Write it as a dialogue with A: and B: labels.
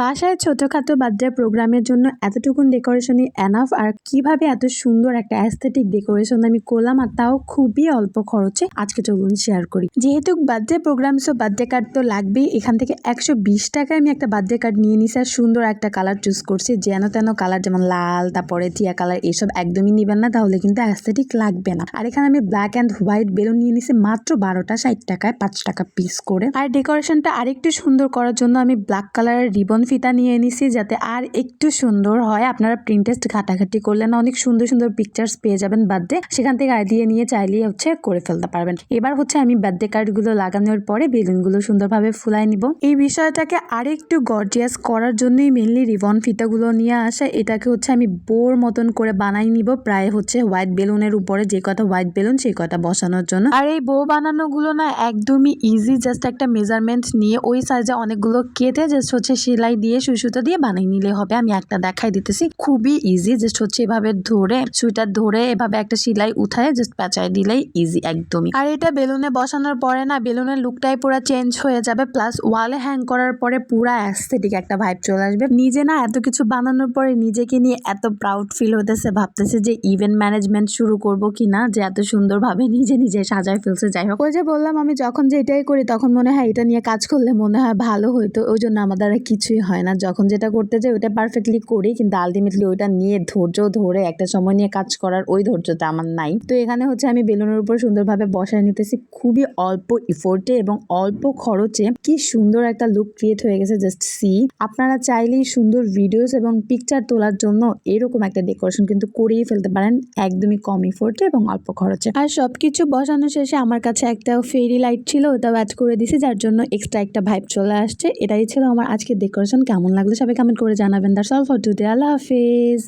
A: বাসায় ছোটখাটো বার্থডে প্রোগ্রামের জন্য এতটুকুন ডেকোরেশনই এনাফ। আর কিভাবে এত সুন্দর একটা অ্যাস্থেটিক ডেকোরেশন আমি করলাম, আর তাও খুবই অল্প খরচে, আজকে চলুন শেয়ার করি। যেহেতু birthday program, so birthday card তো লাগবেই। এখান থেকে 120 টাকায় আমি একটা বার্থডে কার্ড নিয়ে নিছি, আর সুন্দর একটা কালার চুজ করছি। যেন তেন কালার, যেমন লাল, তারপরে টিয়া কালার, এসব একদমই নিবেন না, তাহলে কিন্তু অ্যাস্থেটিক লাগবে না। আর এখানে আমি ব্ল্যাক অ্যান্ড হোয়াইট বেলুন নিয়ে নিছি মাত্র 12টা 60 টাকায়, 5 টাকা পিস করে। আর ডেকোরেশনটা আরেকটু সুন্দর করার জন্য আমি ব্ল্যাক কালারের রিবন ফিতা নিয়ে নিছি, যাতে আর একটু সুন্দর হয়। আপনারা প্রিন্টেস্ট ঘাটাঘাটি করলে না অনেক সুন্দর সুন্দর পিকচার্স পেয়ে যাবেন বার্থডে, সেখান থেকে আইডিয়া নিয়ে চাইলেই করে ফেলতে পারবেন। এবার আমি বার্থডে কার্ড গুলো লাগানোর পরে বেলুন গুলো সুন্দরভাবে ফুলাই নিব। এই বিষয়টাকে আরেকটু গর্জিয়াস করার জন্যই মেনলি রিবন ফিতাগুলো নিয়ে আসা। এটাকে আমি বোর মতন করে বানাই নিব, প্রায় হোয়াইট বেলুনের উপরে যে কটা হোয়াইট বেলুন সেই কটা বসানোর জন্য। আর এই বো বানানো গুলো না একদমই ইজি, জাস্ট একটা মেজারমেন্ট নিয়ে ওই সাইজে অনেকগুলো কেটে জাস্ট সেলাই দিয়ে সুতা দিয়ে বানিয়ে নিলে হবে। আমি একটা দেখাই দিতেছি, খুবই ইজি। জাস্ট এভাবে ধরে সুইটার ধরে এভাবে একটা সেলাই উঠায় জাস্ট পেঁচায় দিলেই ইজি একদমই। আর এটা বেলুনে বসানোর পরে না বেলুনের লুকটাই পুরো চেঞ্জ হয়ে যাবে, প্লাস ওয়ালে হ্যাং করার পরে পুরা অ্যাস্থেটিক একটা ভাইব চলে আসবে। নিজে না এত কিছু বানানোর পরে নিজেকে নিয়ে এত প্রাউড ফিল হতেছে, ভাবতেছে যে ইভেন্ট ম্যানেজমেন্ট শুরু করব কিনা, যে এত সুন্দরভাবে নিজে নিজে সাজায় ফেলছে। যাই হোক, ওই যে বললাম আমি যখন যেটাই করি তখন মনে হয় এটা নিয়ে কাজ করলে মনে হয় ভালো হইতো, ওই জন্য আমার দ্বারা কিছুই হয় না। যখন যেটা করতে যাই ওইটা পারফেক্টলি করি, কিন্তু আলটিমেটলি ওইটা নিয়ে ধৈর্য ধরে একটা সময় নিয়ে কাজ করার ওই ধৈর্যটা আমার নাই। তো এখানে আমি বেলুনের উপর সুন্দরভাবে বসায় নিতেছি, খুবই অল্প ইফোর্টে এবং অল্প খরচে কি সুন্দর একটা লুক ক্রিয়েট হয়ে গেছে। জাস্ট সি, আপনারা চাইলেই সুন্দর ভিডিওস এবং পিকচার তোলার জন্য এরকম একটা ডেকোরেশন কিন্তু করিয়ে ফেলতে পারেন, একদমই কম ইফোর্টে এবং অল্প খরচে। আর সবকিছু বসানো শেষে আমার কাছে একটা ফেরি লাইট ছিল, ওটাও অ্যাড করে দিছি, যার জন্য এক্সট্রা একটা ভাইব চলে আসছে। এটাই ছিল আমার আজকের ডেকোরেশন। কেমন লাগলো সবাই কমেন্ট করে জানাবেন। That's all for today. আল্লাহ হাফেজ।